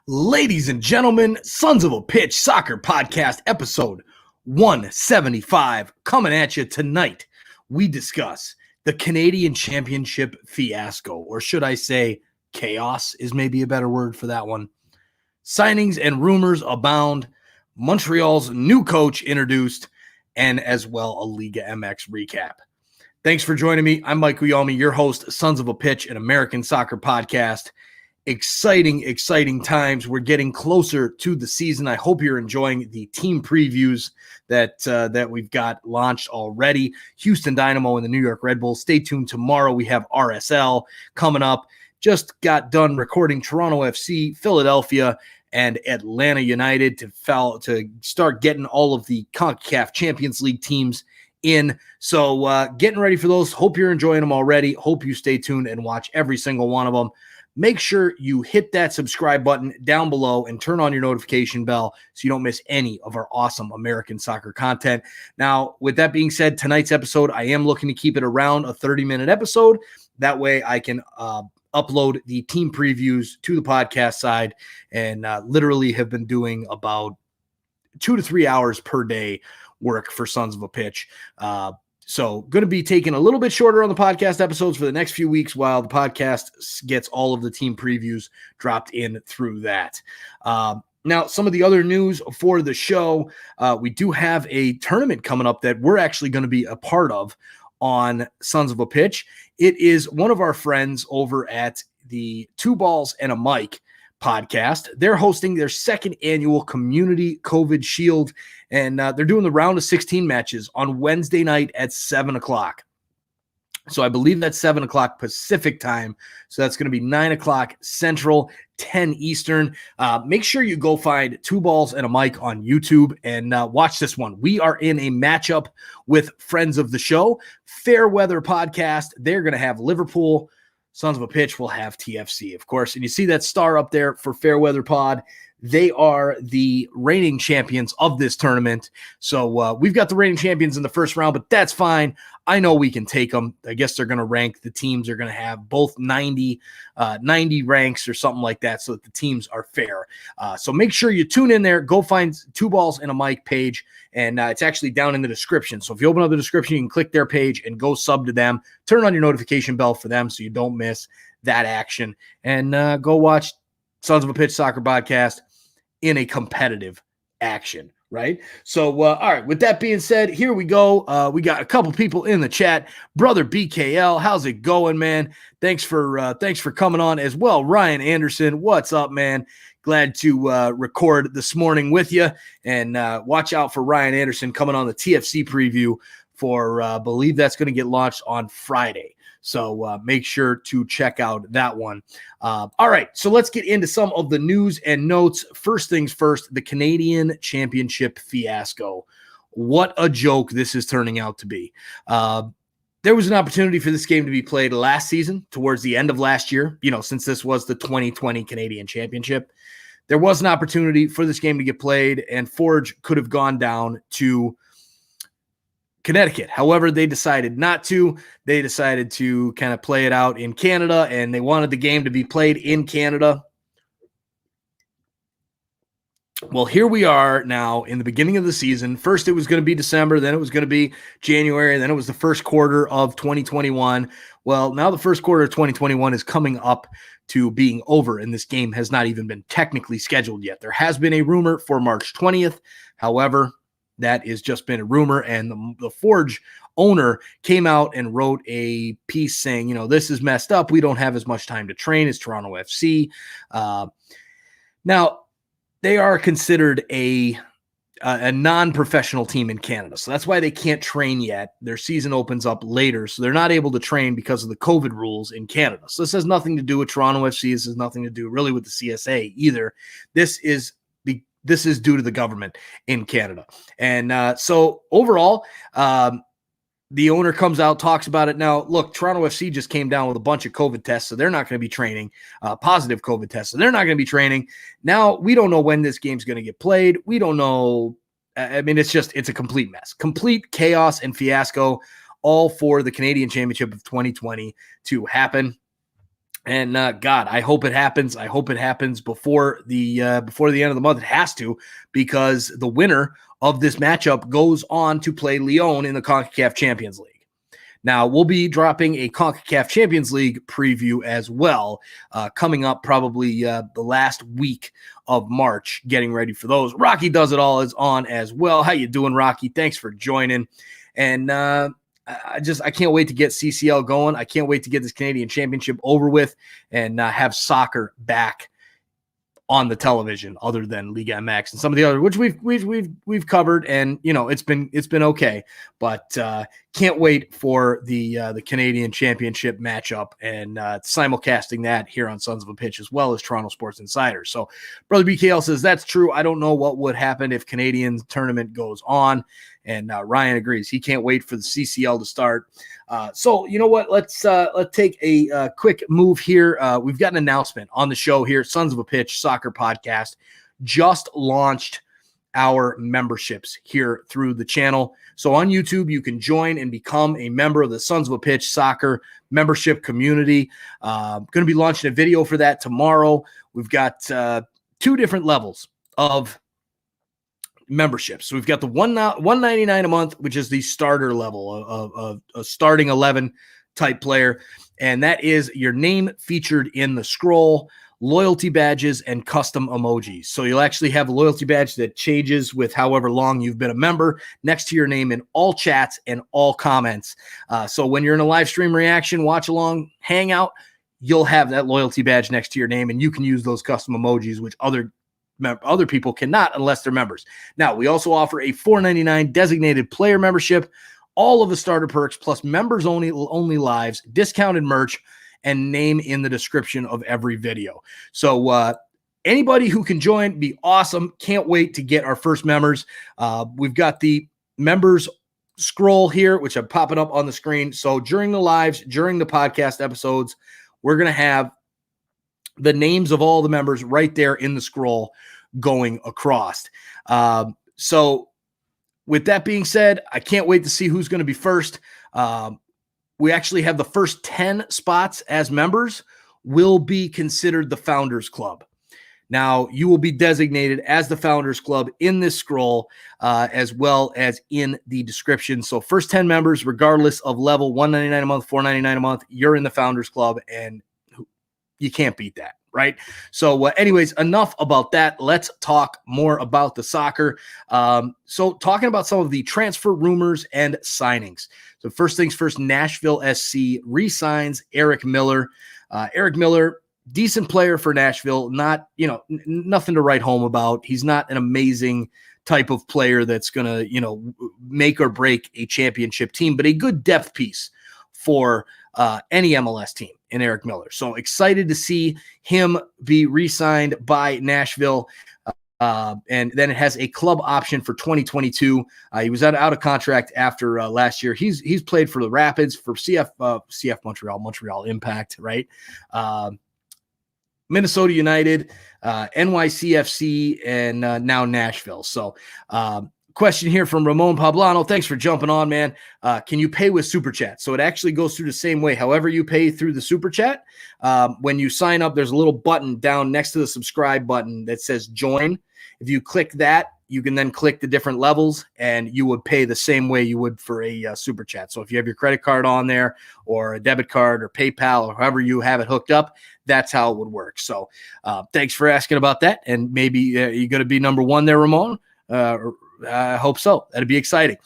Ladies and gentlemen, Sons of a Pitch Soccer Podcast, episode 175, coming at you tonight. We discuss the Canadian Championship fiasco, or should I say chaos is maybe a better word for that one. Signings and rumors abound, Montreal's new coach introduced, and as well a Liga MX recap. Thanks for joining me. I'm Mike Guillaume, your host, Sons of a Pitch, an American soccer podcast. Exciting times. We're getting closer to the season. I hope you're enjoying the team previews that we've got launched already. Houston Dynamo and the New York Red Bulls. Stay tuned tomorrow. We have RSL coming up. Just got done recording Toronto FC, Philadelphia, and Atlanta United to start getting all of the CONCACAF Champions League teams in. So getting ready for those. Hope you're enjoying them already. Hope you stay tuned and watch every single one of them. Make sure you hit that subscribe button down below and turn on your notification bell so you don't miss any of our awesome American soccer content. Now, with that being said, tonight's episode, I am looking to keep it around a 30-minute episode. That way I can upload the team previews to the podcast side and literally have been doing about 2 to 3 hours per day work for Sons of a Pitch. So going to be taking a little bit shorter on the podcast episodes for the next few weeks while the podcast gets all of the team previews dropped in through that. Now, some of the other news for the show, we do have a tournament coming up that we're actually going to be a part of on Sons of a Pitch. It is one of our friends over at the Two Balls and a Mic podcast. They're hosting their second annual Community COVID Shield, and they're doing the round of 16 matches on Wednesday night at 7 o'clock. So I believe that's 7 o'clock Pacific time. So that's going to be 9 o'clock Central, 10 Eastern. Make sure you go find Two Balls and a Mic on YouTube and watch this one. We are in a matchup with friends of the show, Fairweather Podcast. They're going to have Liverpool. Sons of a Pitch will have TFC, of course. And you see that star up there for Fairweather Pod. They are the reigning champions of this tournament. So we've got the reigning champions in the first round, but that's fine. I know we can take them. I guess they're going to rank. The teams are going to have both 90 ranks or something like that so that the teams are fair. So make sure you tune in there. Go find Two Balls and a Mic page, and it's actually down in the description. So if you open up the description, you can click their page and go sub to them. Turn on your notification bell for them so you don't miss that action. And go watch Sons of a Pitch Soccer Podcast in a competitive action, right? So, all right, with that being said, here we go. We got a couple people in the chat. Brother BKL, how's it going, man? Thanks for coming on as well. Ryan Anderson, what's up, man? Glad to record this morning with you. And watch out for Ryan Anderson coming on the TFC preview for, I believe that's going to get launched on Friday. So make sure to check out that one. All right, so let's get into some of the news and notes. First things first, the Canadian Championship fiasco. What a joke this is turning out to be. There was an opportunity for this game to be played last season, towards the end of last year, since this was the 2020 Canadian Championship. There was an opportunity for this game to get played, and Forge could have gone down to Connecticut. However, they decided not to. They decided to kind of play it out in Canada, and they wanted the game to be played in Canada. Well, here we are now in the beginning of the season. First, it was going to be December. Then it was going to be January. Then it was the first quarter of 2021. Well, now the first quarter of 2021 is coming up to being over, and this game has not even been technically scheduled yet. There has been a rumor for March 20th. However, that has just been a rumor, and the Forge owner came out and wrote a piece saying, this is messed up. We don't have as much time to train as Toronto FC. Now, they are considered a non-professional team in Canada, so that's why they can't train yet. Their season opens up later, so they're not able to train because of the COVID rules in Canada. So this has nothing to do with Toronto FC. This has nothing to do really with the CSA either. This is due to the government in Canada. And so overall, The owner comes out, talks about it. Now, look, Toronto FC just came down with a bunch of COVID tests, so they're not going to be training, positive COVID tests, so they're not going to be training. Now, we don't know when this game's going to get played. We don't know. I mean, it's a complete mess, complete chaos and fiasco, all for the Canadian Championship of 2020 to happen. And God, I hope it happens. I hope it happens before the end of the month. It has to, because the winner of this matchup goes on to play Lyon in the CONCACAF Champions League. Now, we'll be dropping a CONCACAF Champions League preview as well, coming up probably the last week of March, getting ready for those. Rocky Does It All is on as well. How you doing, Rocky? Thanks for joining. And I can't wait to get CCL going. I can't wait to get this Canadian Championship over with and have soccer back on the television, other than Liga MX and some of the other, which we've covered, and it's been okay. But can't wait for the Canadian Championship matchup and simulcasting that here on Sons of a Pitch, as well as Toronto Sports Insider. So Brother BKL says that's true. I don't know what would happen if Canadian tournament goes on. And Ryan agrees. He can't wait for the CCL to start. So you know what? Let's take a quick move here. We've got an announcement on the show here. Sons of a Pitch Soccer Podcast just launched our memberships here through the channel. So on YouTube, you can join and become a member of the Sons of a Pitch Soccer membership community. Going to be launching a video for that tomorrow. We've got 2 different levels of memberships. So we've got the $199 a month, which is the starter level of a starting 11 type player. And that is your name featured in the scroll, loyalty badges, and custom emojis. So you'll actually have a loyalty badge that changes with however long you've been a member next to your name in all chats and all comments. So when you're in a live stream reaction, watch along, hangout, you'll have that loyalty badge next to your name, and you can use those custom emojis, which other people cannot unless they're members. Now, we also offer a $4.99 designated player membership, all of the starter perks, plus members only lives, discounted merch, and name in the description of every video. So anybody who can join, be awesome. Can't wait to get our first members. We've got the members scroll here, which I'm popping up on the screen. So during the lives, during the podcast episodes, we're going to have the names of all the members right there in the scroll going across. So with that being said, I can't wait to see who's going to be first. We actually have the first 10 spots as members will be considered the Founders Club. Now, you will be designated as the Founders Club in this scroll, as well as in the description. So first 10 members, regardless of level, $199 a month, $499 a month, you're in the Founders Club, and you can't beat that, right? So anyways, enough about that. Let's talk more about the soccer. So talking about some of the transfer rumors and signings. So first things first, Nashville SC re-signs Eric Miller. Eric Miller, decent player for Nashville, not, nothing to write home about. He's not an amazing type of player that's going to, make or break a championship team, but a good depth piece for any MLS team in Eric Miller. So excited to see him be re-signed by Nashville. And then it has a club option for 2022. He was out of contract after last year. He's played for the Rapids, for CF Montreal Impact, right? Minnesota United, NYCFC, and now Nashville. So question here from Ramon Pablano. Thanks for jumping on, man. Can you pay with Super Chat? So it actually goes through the same way. However you pay through the Super Chat, when you sign up, there's a little button down next to the subscribe button that says join. If you click that, you can then click the different levels, and you would pay the same way you would for a Super Chat. So if you have your credit card on there, or a debit card, or PayPal, or however you have it hooked up, that's how it would work. So thanks for asking about that. And maybe you're going to be number one there, Ramon. I hope so. That'd be exciting.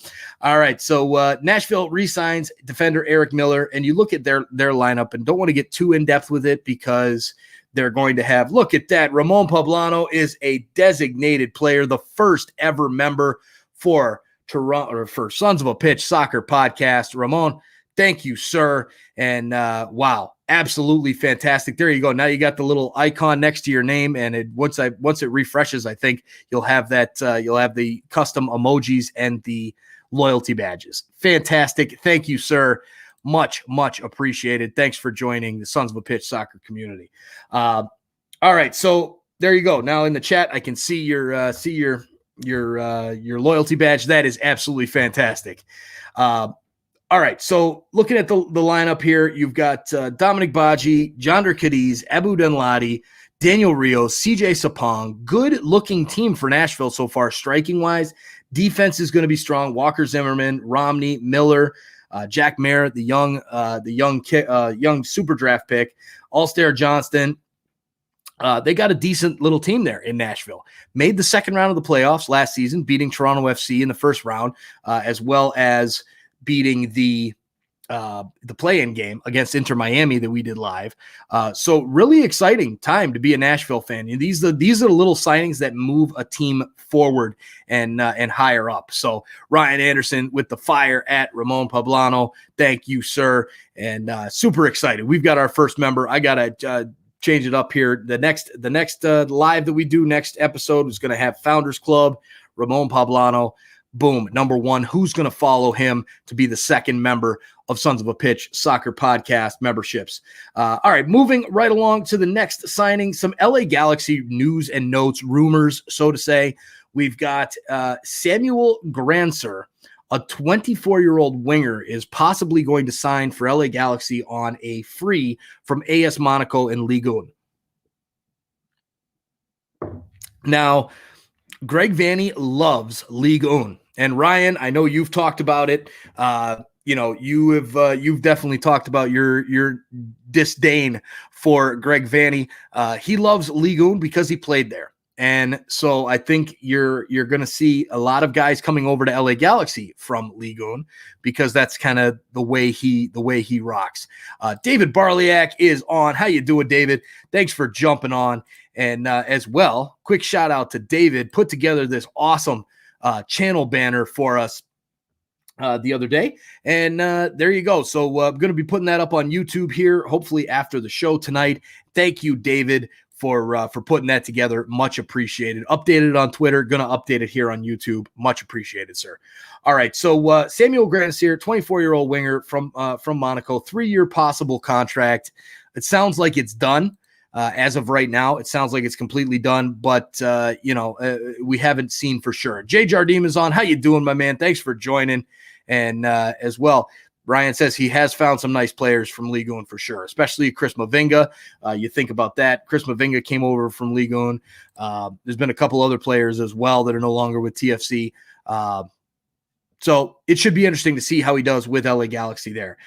All right. So Nashville re-signs defender Eric Miller, and you look at their lineup, and don't want to get too in depth with it because they're going to have, look at that. Ramon Pablano is a designated player, the first ever member for Toronto, or for Sons of a Pitch Soccer Podcast. Ramon, thank you, sir. And wow, absolutely fantastic. There you go. Now you got the little icon next to your name, and once it refreshes, I think you'll have that. You'll have the custom emojis and the loyalty badges. Fantastic. Thank you, sir. Much, much appreciated. Thanks for joining the Sons of a Pitch soccer community. All right, so there you go. Now in the chat, I can see your loyalty badge. That is absolutely fantastic. All right, so looking at the lineup here, you've got Dominic Baji, Jonder Cadiz, Abu Denladi, Daniel Rios, CJ Sapong. Good-looking team for Nashville so far, striking-wise. Defense is going to be strong. Walker Zimmerman, Romney, Miller, Jack Merritt, the young super draft pick, Alstar Johnston. They got a decent little team there in Nashville. Made the second round of the playoffs last season, beating Toronto FC in the first round, as well as beating the play-in game against Inter Miami that we did live. So really exciting time to be a Nashville fan. These are the little signings that move a team forward and higher up. So Ryan Anderson with the fire at Ramon Pablano. Thank you, sir. And super excited. We've got our first member. I got to change it up here. The next live that we do next episode is going to have Founders Club, Ramon Pablano. Boom, number one. Who's going to follow him to be the second member of Sons of a Pitch Soccer Podcast memberships? All right, moving right along to the next signing, some LA Galaxy news and notes, rumors, so to say. We've got Samuel Granzer, a 24-year-old winger, is possibly going to sign for LA Galaxy on a free from AS Monaco in Ligue 1. Now, Greg Vanney loves Ligue 1. And Ryan, I know you've talked about it. You've definitely talked about your disdain for Greg Vanney. He loves Ligue 1 because he played there. And so I think you're going to see a lot of guys coming over to LA Galaxy from Ligue 1 because that's kind of the way he rocks. David Barliak is on. How you doing, David? Thanks for jumping on. And as well, quick shout out to David, put together this awesome channel banner for us the other day. And there you go. So I'm going to be putting that up on YouTube here, hopefully after the show tonight. Thank you, David, for putting that together. Much appreciated. Updated it on Twitter. Going to update it here on YouTube. Much appreciated, sir. All right. So Samuel Granzer, 24-year-old winger from Monaco, 3-year possible contract. It sounds like it's done. As of right now, it sounds like it's completely done, but we haven't seen for sure. Jay Jardim is on. How you doing, my man? Thanks for joining. And as well, Ryan says he has found some nice players from Ligue 1 for sure, especially Chris Mavinga. You think about that. Chris Mavinga came over from Ligue 1. There's been a couple other players as well that are no longer with TFC. So it should be interesting to see how he does with LA Galaxy there.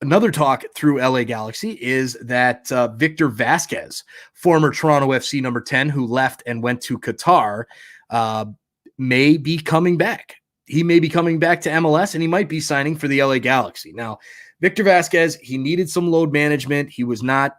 Another talk through LA Galaxy is that Victor Vasquez, former Toronto FC number 10, who left and went to Qatar, may be coming back. He may be coming back to MLS, and he might be signing for the LA Galaxy. Now, Victor Vasquez, he needed some load management. He was not,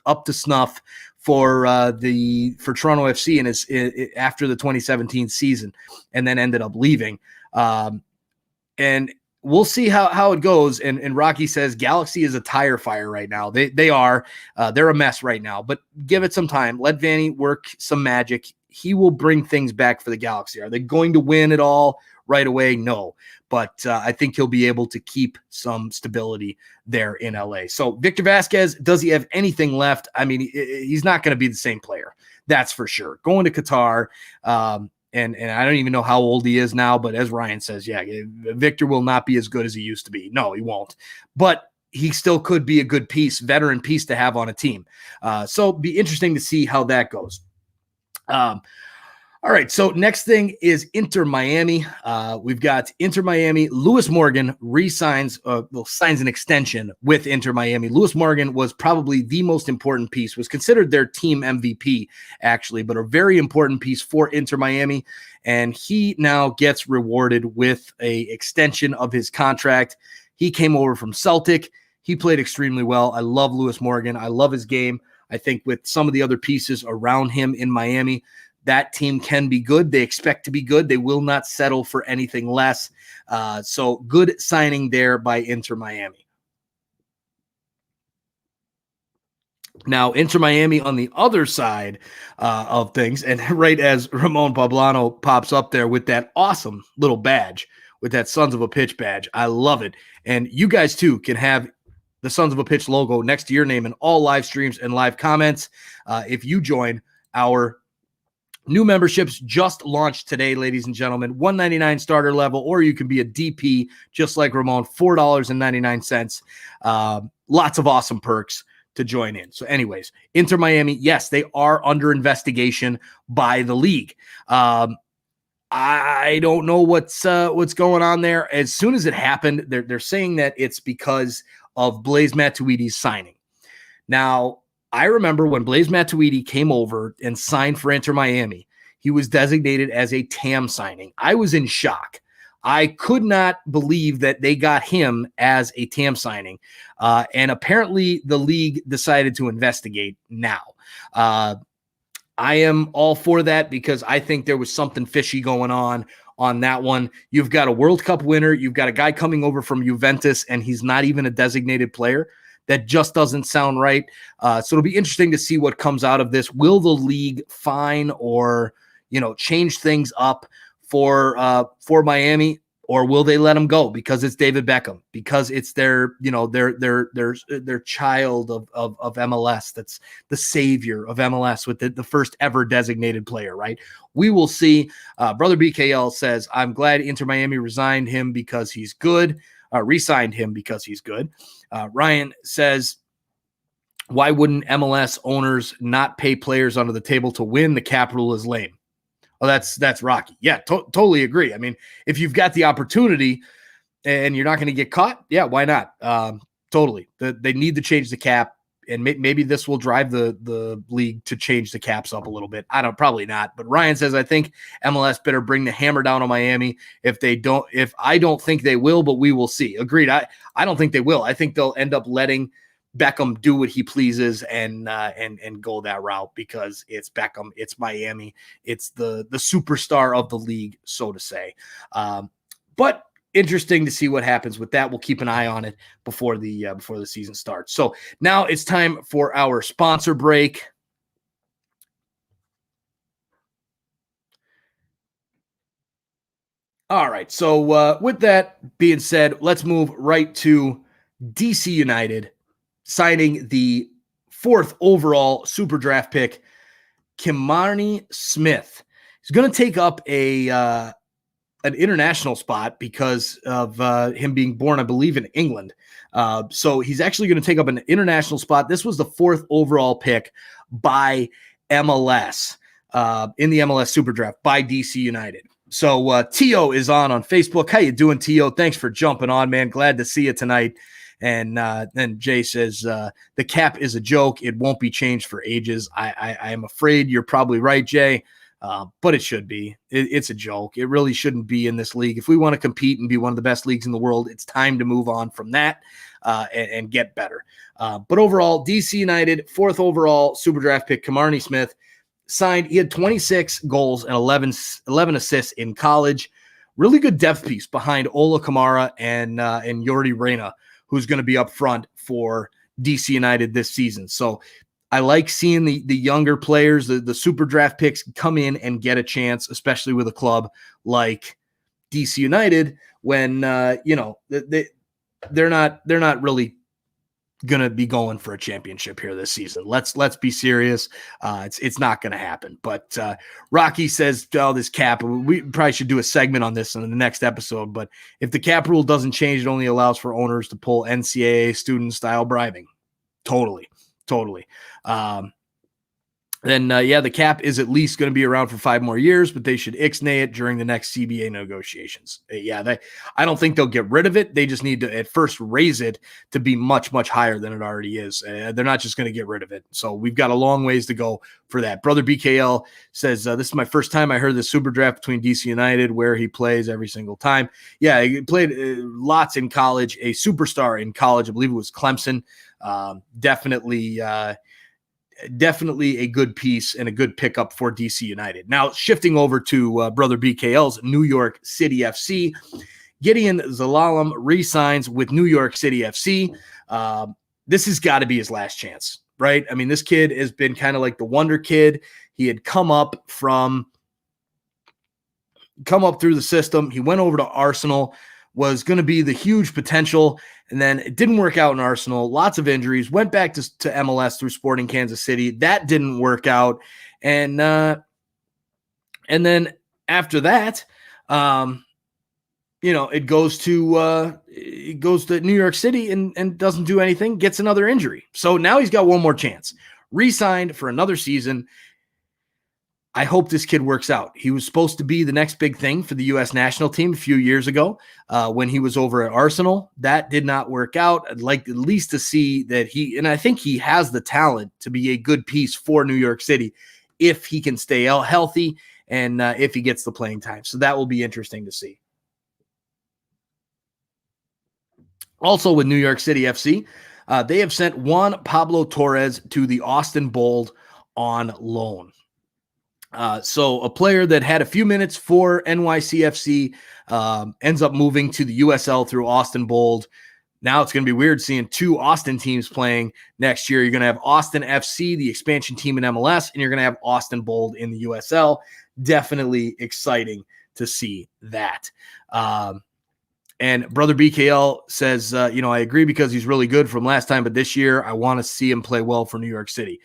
up to snuff for Toronto FC after the 2017 season, and then ended up leaving. And we'll see how it goes. And Rocky says Galaxy is a tire fire right now. They are. They're a mess right now. But give it some time. Let Vanney work some magic. He will bring things back for the Galaxy. Are they going to win it all right away? No. But I think he'll be able to keep some stability there in LA. So Victor Vasquez, does he have anything left? I mean, he's not going to be the same player. That's for sure. Going to Qatar, and I don't even know how old he is now, but as Ryan says, yeah, Victor will not be as good as he used to be. No, he won't. But he still could be a good piece, veteran piece to have on a team. So be interesting to see how that goes. All right, so next thing is Inter Miami. We've got Inter Miami. Lewis Morgan signs an extension with Inter Miami. Lewis Morgan was probably the most important piece, was considered their team MVP, actually, but a very important piece for Inter Miami. And he now gets rewarded with an extension of his contract. He came over from Celtic. He played extremely well. I love Lewis Morgan. I love his game. I think with some of the other pieces around him in Miami, that team can be good. They expect to be good. They will not settle for anything less. So good signing there by Inter Miami. Now, Inter Miami on the other side of things, and right as Ramon Pablano pops up there with that awesome little badge, with that Sons of a Pitch badge. I love it. And you guys, too, can have the Sons of a Pitch logo next to your name in all live streams and live comments if you join our new memberships just launched today, ladies and gentlemen. $199 starter level, or you can be a DP just like Ramon, $4.99. Lots of awesome perks to join in. So anyways, Inter Miami, yes, they are under investigation by the league. I don't know what's going on there. As soon as it happened, they're saying that it's because of Blaise Matuidi's signing. Now, I remember when Blaise Matuidi came over and signed for Inter Miami, he was designated as a TAM signing. I was in shock. I could not believe that they got him as a TAM signing. And apparently the league decided to investigate now. I am all for that because I think there was something fishy going on that one. You've got a World Cup winner. You've got a guy coming over from Juventus, and he's not even a designated player. That just doesn't sound right. So it'll be interesting to see what comes out of this. Will the league fine or, change things up for Miami, or will they let him go because it's David Beckham, because it's their child of MLS, that's the savior of MLS with the first ever designated player, right? We will see. Brother BKL says, I'm glad Inter Miami resigned him because he's good. Re-signed him because he's good. Ryan says, why wouldn't MLS owners not pay players under the table to win? The cap rule is lame. Oh, that's Rocky. Yeah, totally agree. I mean, if you've got the opportunity and you're not going to get caught, yeah, why not? Totally. They need to change the cap, and maybe this will drive the league to change the caps up a little bit. Probably not. But Ryan says, I think MLS better bring the hammer down on Miami if I don't think they will, but we will see. Agreed. I don't think they will. I think they'll end up letting Beckham do what he pleases and go that route because it's Beckham, it's Miami, it's the superstar of the league, so to say. But interesting to see what happens with that. We'll keep an eye on it before the season starts. So now it's time for our sponsor break. All right. So with that being said, let's move right to DC United signing the 4th overall super draft pick, Kimani Smith. He's going to take up an international spot because of him being born, I believe, in England. So he's actually going to take up an international spot. This was the 4th overall pick by MLS in the MLS Super Draft by DC United. So Tio is on Facebook. How you doing, Tio? Thanks for jumping on, man. Glad to see you tonight. And then Jay says, the cap is a joke. It won't be changed for ages. I am afraid you're probably right, Jay, but it should be. It's a joke. It really shouldn't be in this league. If we want to compete and be one of the best leagues in the world, it's time to move on from that and get better. But overall, DC United, 4th overall super draft pick, Kimani Smith, signed. He had 26 goals and 11 assists in college. Really good depth piece behind Ola Kamara and Yordi Reyna, who's going to be up front for DC United this season. So I like seeing the younger players, the super draft picks come in and get a chance, especially with a club like DC United when, they're not really going to be going for a championship here this season. Let's be serious. It's not going to happen. But Rocky says, this cap, we probably should do a segment on this in the next episode. But if the cap rule doesn't change, it only allows for owners to pull NCAA student style bribing. Totally. Then the cap is at least going to be around for 5 more years, but they should ixnay it during the next CBA negotiations. I don't think they'll get rid of it. They just need to at first raise it to be much, much higher than it already is. They're not just going to get rid of it. So we've got a long ways to go for that. Brother BKL says, this is my first time I heard the super draft between DC United, where he plays every single time. Yeah, he played lots in college, a superstar in college. I believe it was Clemson. Definitely a good piece and a good pickup for DC United. Now, shifting over to Brother BKL's New York City FC, Gideon Zalalem re-signs with New York City FC. This has got to be his last chance, right? I mean, this kid has been kind of like the wonder kid. He had come up from come up through the system. He went over to Arsenal, was going to be the huge potential, and then it didn't work out in Arsenal. Lots of injuries. Went back to MLS through Sporting Kansas City. That didn't work out, and then after that, it goes to New York City and doesn't do anything. Gets another injury. So now he's got one more chance. Re-signed for another season. I hope this kid works out. He was supposed to be the next big thing for the U.S. national team a few years ago when he was over at Arsenal. That did not work out. I'd like at least to see that and I think he has the talent to be a good piece for New York City if he can stay healthy and if he gets the playing time. So that will be interesting to see. Also with New York City FC, they have sent Juan Pablo Torres to the Austin Bold on loan. So a player that had a few minutes for NYCFC ends up moving to the USL through Austin Bold. Now it's going to be weird seeing two Austin teams playing next year. You're going to have Austin FC, the expansion team in MLS, and you're going to have Austin Bold in the USL. Definitely exciting to see that. And Brother BKL says, I agree because he's really good from last time, but this year I want to see him play well for New York City.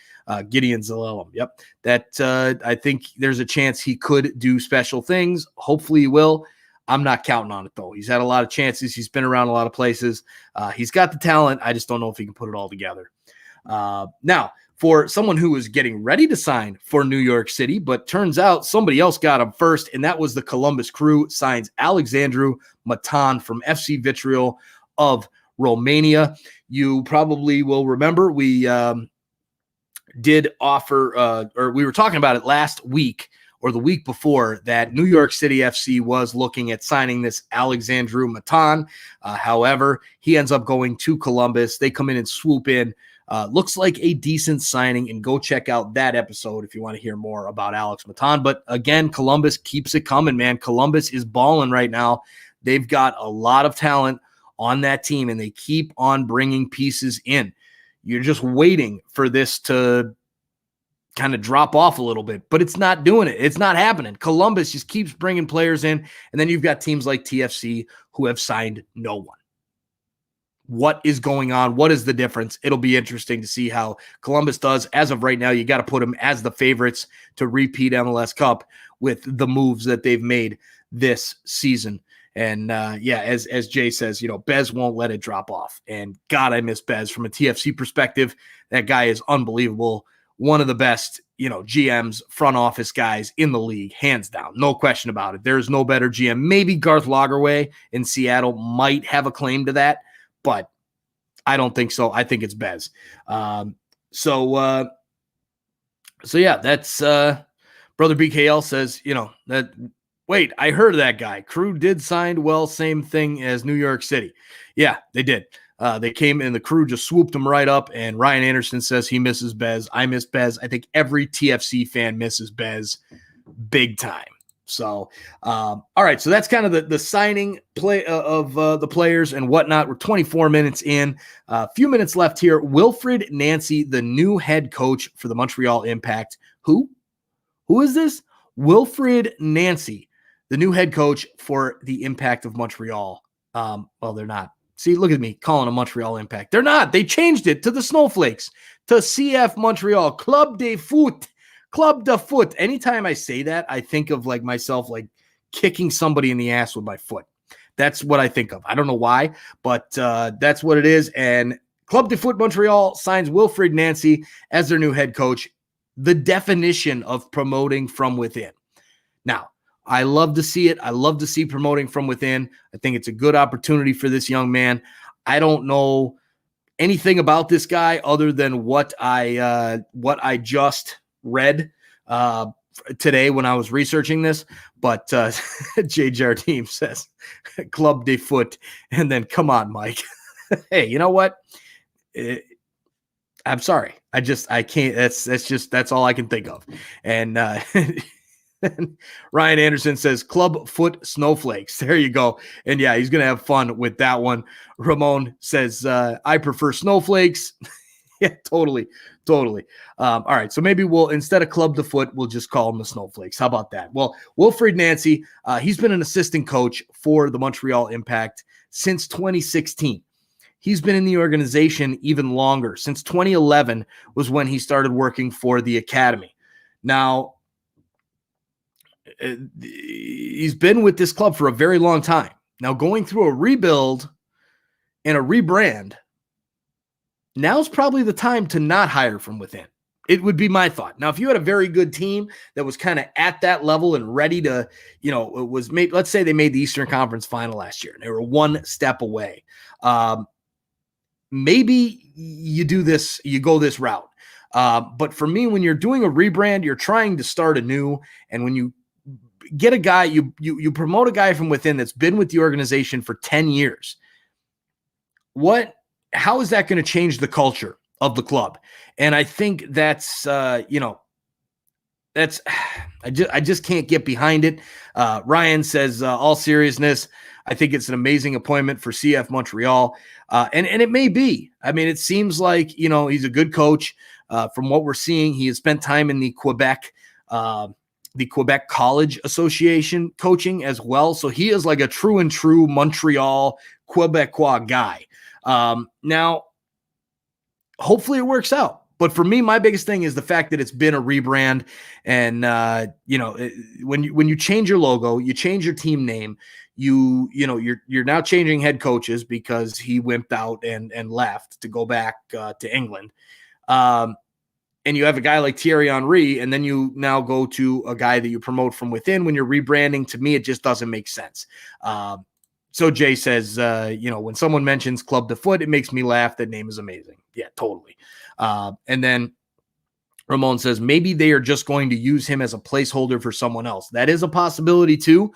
Gideon Zalelum. Yep. That I think there's a chance he could do special things. Hopefully he will. I'm not counting on it, though. He's had a lot of chances. He's been around a lot of places. He's got the talent. I just don't know if he can put it all together. Now, for someone who was getting ready to sign for New York City, but turns out somebody else got him first, and that was the Columbus Crew, signs Alexandru Matan from FC Vitriol of Romania. You probably will remember we did offer, or we were talking about it last week or the week before, that New York City FC was looking at signing this Alexandru Matan. However, he ends up going to Columbus. They come in and swoop in. Looks like a decent signing, and go check out that episode if you want to hear more about Alex Matan. But again, Columbus keeps it coming, man. Columbus is balling right now. They've got a lot of talent on that team, and they keep on bringing pieces in. You're just waiting for this to kind of drop off a little bit, but it's not doing it. It's not happening. Columbus just keeps bringing players in, and then you've got teams like TFC who have signed no one. What is going on? What is the difference? It'll be interesting to see how Columbus does. As of right now, you got to put them as the favorites to repeat MLS Cup with the moves that they've made this season. And as Jay says, Bez won't let it drop off. And God, I miss Bez from a TFC perspective. That guy is unbelievable. One of the best, GMs, front office guys in the league, hands down. No question about it. There's no better GM. Maybe Garth Lagerwey in Seattle might have a claim to that, but I don't think so. I think it's Bez. So that's Brother BKL says, that. Wait, I heard of that guy. Crew did sign, well, same thing as New York City. Yeah, they did. They came in, the Crew just swooped him right up, and Ryan Anderson says he misses Bez. I miss Bez. I think every TFC fan misses Bez big time. So, all right, so that's kind of the signing play of the players and whatnot. We're 24 minutes in. A few minutes left here. Wilfred Nancy, the new head coach for the Montreal Impact. Who is this? Wilfred Nancy, the new head coach for the Impact of Montreal. Well, they're not. See, look at me calling a Montreal Impact. They're not. They changed it to the Snowflakes, to CF Montreal, Club de Foot. Anytime I say that, I think of myself kicking somebody in the ass with my foot. That's what I think of. I don't know why, but that's what it is. And Club de Foot Montreal signs Wilfred Nancy as their new head coach. The definition of promoting from within. Now, I love to see it. I love to see promoting from within. I think it's a good opportunity for this young man. I don't know anything about this guy other than what I just read today when I was researching this. But Jay Jardim says Club de Foot, and then come on, Mike. Hey, you know what? I'm sorry. I can't. That's all I can think of. And Ryan Anderson says Club Foot Snowflakes. There you go. And he's going to have fun with that one. Ramon says, I prefer snowflakes. Yeah, totally. All right, so maybe we'll, instead of club the foot, we'll just call them the Snowflakes. How about that? Well, Wilfried Nancy, he's been an assistant coach for the Montreal Impact since 2016. He's been in the organization even longer. Since 2011 was when he started working for the academy. Now, he's been with this club for a very long time. Now, going through a rebuild and a rebrand, now's probably the time to not hire from within. It would be my thought. Now, if you had a very good team that was kind of at that level and ready to, it was made, let's say they made the Eastern Conference final last year and they were one step away. Maybe you do this, you go this route. But for me, when you're doing a rebrand, you're trying to start anew. And when you get a guy, you promote a guy from within that's been with the organization for 10 years. How is that going to change the culture of the club? And I think that's, I just can't get behind it. Ryan says, all seriousness, I think it's an amazing appointment for CF Montreal. And it may be. I mean, it seems like, he's a good coach. From what we're seeing, he has spent time in the Quebec College Association coaching as well. So he is like a true Montreal Quebecois guy. Now, hopefully it works out. But for me, my biggest thing is the fact that it's been a rebrand. And, when you change your logo, you change your team name, you're now changing head coaches because he wimped out and left to go back to England. And you have a guy like Thierry Henry, and then you now go to a guy that you promote from within. When you're rebranding, to me, it just doesn't make sense. So Jay says, when someone mentions Club de Foot, it makes me laugh. That name is amazing. Yeah, totally. And then Ramon says, maybe they are just going to use him as a placeholder for someone else. That is a possibility too.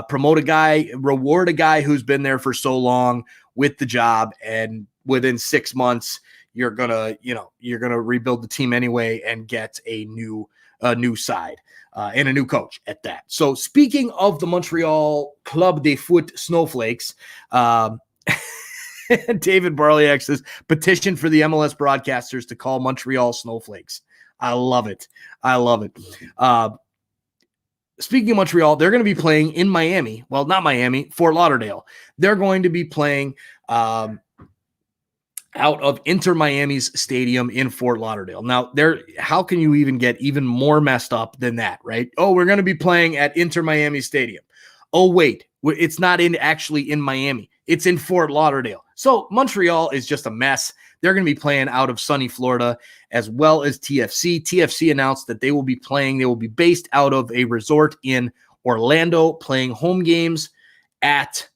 Promote a guy, reward a guy who's been there for so long with the job. And within 6 months, you're going to rebuild the team anyway and get a new side. And a new coach at that. So speaking of the Montreal Club de Foot Snowflakes, David Barliak says, petition for the MLS broadcasters to call Montreal Snowflakes. I love it. Speaking of Montreal, they're going to be playing in Miami. Well, not Miami, Fort Lauderdale. They're going to be playing out of Inter Miami's stadium in Fort Lauderdale. Now, how can you even get even more messed up than that, right? Oh, we're going to be playing at Inter Miami Stadium. Oh, wait, it's not actually in Miami. It's in Fort Lauderdale. So Montreal is just a mess. They're going to be playing out of sunny Florida as well as TFC. TFC announced that they will be based out of a resort in Orlando, playing home games at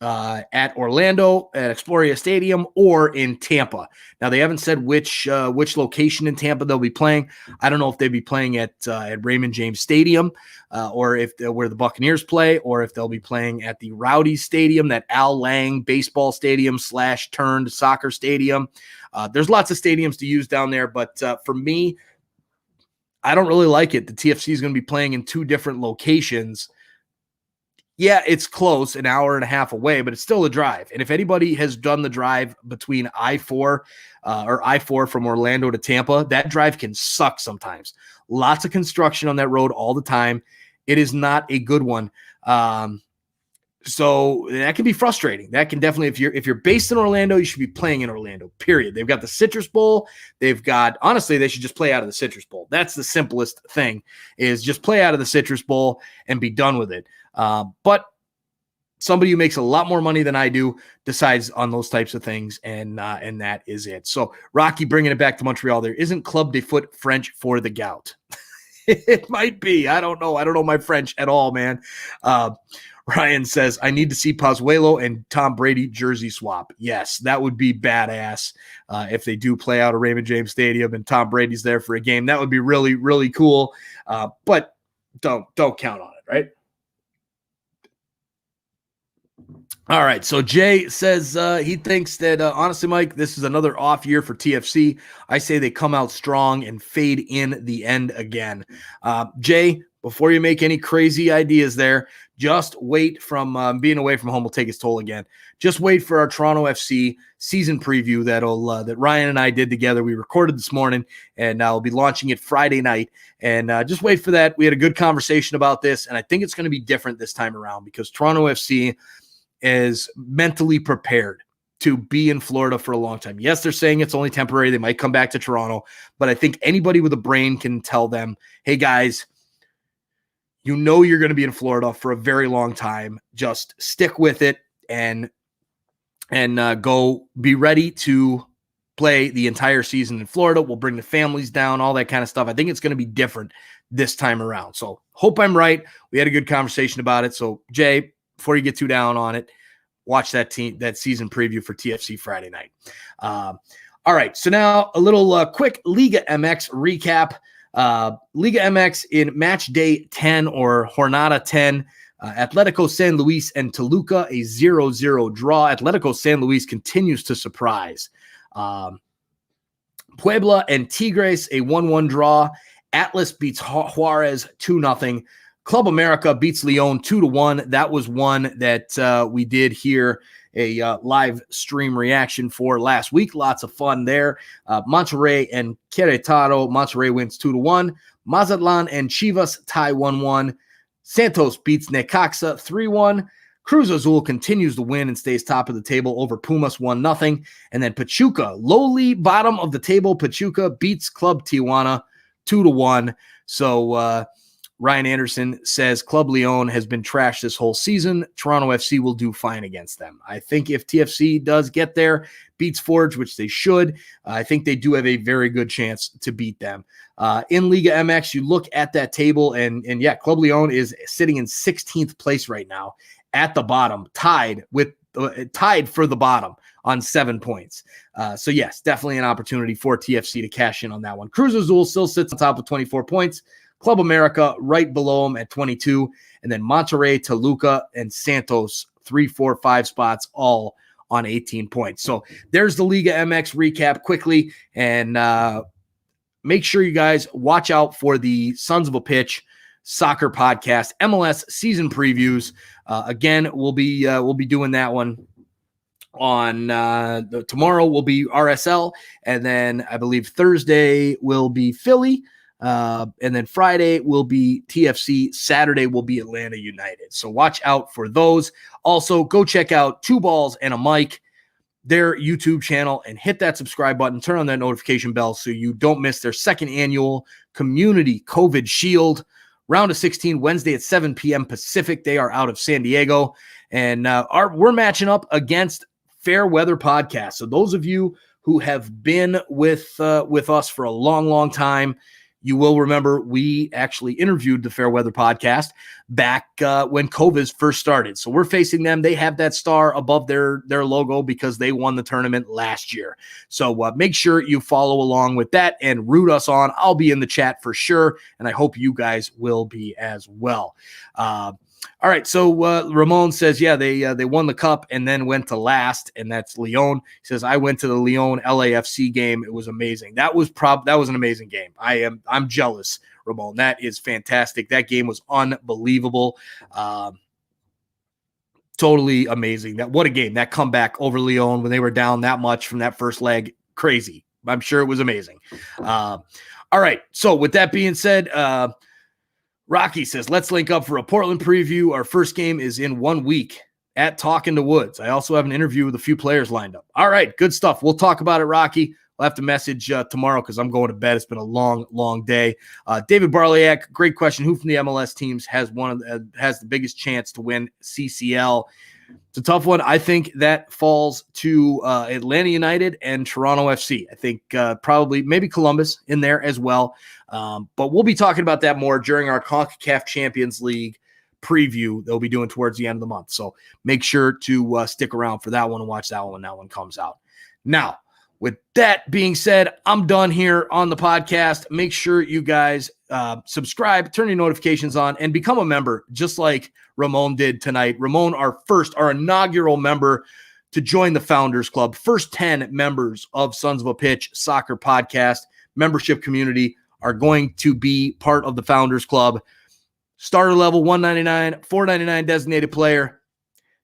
Orlando at Exploria Stadium or in Tampa. Now, they haven't said which location in Tampa they'll be playing. I don't know if they'll be playing at Raymond James Stadium or if where the Buccaneers play, or if they'll be playing at the Rowdies Stadium, that Al Lang baseball stadium / turned soccer stadium. There's lots of stadiums to use down there, but for me, I don't really like it. The TFC is going to be playing in 2 different locations. Yeah, it's close, an hour and a half away, but it's still a drive. And if anybody has done the drive between I-4 from Orlando to Tampa, that drive can suck sometimes. Lots of construction on that road all the time. It is not a good one. So that can be frustrating. That can definitely, if you're based in Orlando, you should be playing in Orlando, period. They've got the Citrus Bowl. Honestly, they should just play out of the Citrus Bowl. That's the simplest thing, is just play out of the Citrus Bowl and be done with it. But somebody who makes a lot more money than I do decides on those types of things, and that is it. So Rocky bringing it back to Montreal. There isn't Club de Foot French for the gout. It might be. I don't know. I don't know my French at all, man. Ryan says, I need to see Pozuelo and Tom Brady jersey swap. Yes, that would be badass if they do play out of Raymond James Stadium and Tom Brady's there for a game. That would be really, really cool. But don't count on it, right? All right, so Jay says he thinks that, honestly, Mike, this is another off year for TFC. I say they come out strong and fade in the end again. Jay, before you make any crazy ideas there, just wait from being away from home will take its toll again. Just wait for our Toronto FC season preview that Ryan and I did together. We recorded this morning, and I'll be launching it Friday night. And just wait for that. We had a good conversation about this, and I think it's going to be different this time around because Toronto FC is mentally prepared to be in Florida for a long time. Yes, they're saying it's only temporary. They might come back to Toronto, but I think anybody with a brain can tell them, hey, guys, you know you're going to be in Florida for a very long time. Just stick with it and go be ready to play the entire season in Florida. We'll bring the families down, all that kind of stuff. I think it's going to be different this time around. So hope I'm right. We had a good conversation about it. So Jay, before you get too down on it, watch that season preview for TFC Friday night. All right. So now a little quick Liga MX recap. Liga MX in match day 10 or Jornada 10, Atletico San Luis and Toluca, a 0-0 draw. Atletico San Luis continues to surprise. Puebla and Tigres, a 1-1 draw. Atlas beats Juarez 2-0. Club America beats Leon 2-1. That was one that we did here a live stream reaction for last week. Lots of fun there. Monterrey and Querétaro. Monterrey wins 2-1. Mazatlan and Chivas tie 1-1. Santos beats Necaxa 3-1. Cruz Azul continues to win and stays top of the table over Pumas 1-0. And then Pachuca, lowly bottom of the table. Pachuca beats Club Tijuana 2-1. So Ryan Anderson says Club Leon has been trashed this whole season. Toronto FC will do fine against them. I think if TFC does get there, beats Forge, which they should, I think they do have a very good chance to beat them. In Liga MX, you look at that table, and yeah, Club Leon is sitting in 16th place right now at the bottom, tied for the bottom on 7 points. So yes, definitely an opportunity for TFC to cash in on that one. Cruz Azul still sits on top with 24 points. Club America right below them at 22. And then Monterrey, Toluca, and Santos, 3, 4, 5 spots, all on 18 points. So there's the Liga MX recap quickly. And make sure you guys watch out for the Sons of a Pitch soccer podcast, MLS season previews. Again, we'll be doing that one on tomorrow will be RSL. And then I believe Thursday will be Philly. And then Friday will be TFC. Saturday will be Atlanta United. So watch out for those. Also, go check out Two Balls and a Mic, their YouTube channel, and hit that subscribe button. Turn on that notification bell so you don't miss their second annual Community COVID Shield. Round of 16, Wednesday at 7 p.m. Pacific. They are out of San Diego. And we're matching up against Fair Weather Podcast. So those of you who have been with us for a long, long time, you will remember we actually interviewed the Fair Weather Podcast back when COVID first started. So we're facing them. They have that star above their logo because they won the tournament last year. So make sure you follow along with that and root us on. I'll be in the chat for sure, and I hope you guys will be as well. All right, so Ramon says, yeah, they won the cup and then went to last, and that's Leon. He says, I went to the Leon LAFC game. It was amazing. That was an amazing game. I'm jealous, Ramon. That is fantastic. That game was unbelievable. Totally amazing. What a game. That comeback over Leon when they were down that much from that first leg. Crazy. I'm sure it was amazing. All right, so with that being said, Rocky says, let's link up for a Portland preview. Our first game is in 1 week at Talking to Woods. I also have an interview with a few players lined up. All right, good stuff. We'll talk about it, Rocky. I'll have to message tomorrow because I'm going to bed. It's been a long, long day. David Barliak, great question. Who from the MLS teams has the biggest chance to win CCL? It's a tough one. I think that falls to Atlanta United and Toronto FC. I think probably maybe Columbus in there as well. But we'll be talking about that more during our CONCACAF Champions League preview they'll be doing towards the end of the month. So make sure to stick around for that one and watch that one when that one comes out. Now, with that being said, I'm done here on the podcast. Make sure you guys subscribe, turn your notifications on, and become a member, just like Ramon did tonight. Ramon, our inaugural member to join the Founders Club. First 10 members of Sons of a Pitch Soccer Podcast membership community are going to be part of the Founders Club. Starter level, $199, $499 designated player.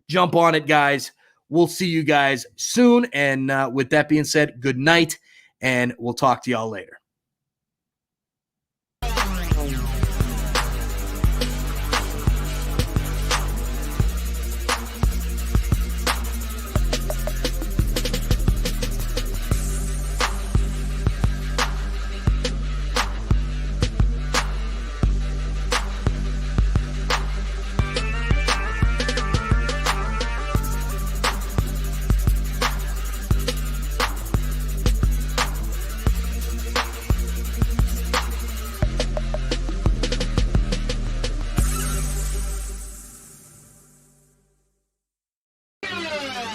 Jump on it, guys. We'll see you guys soon. And with that being said, good night, and we'll talk to y'all later.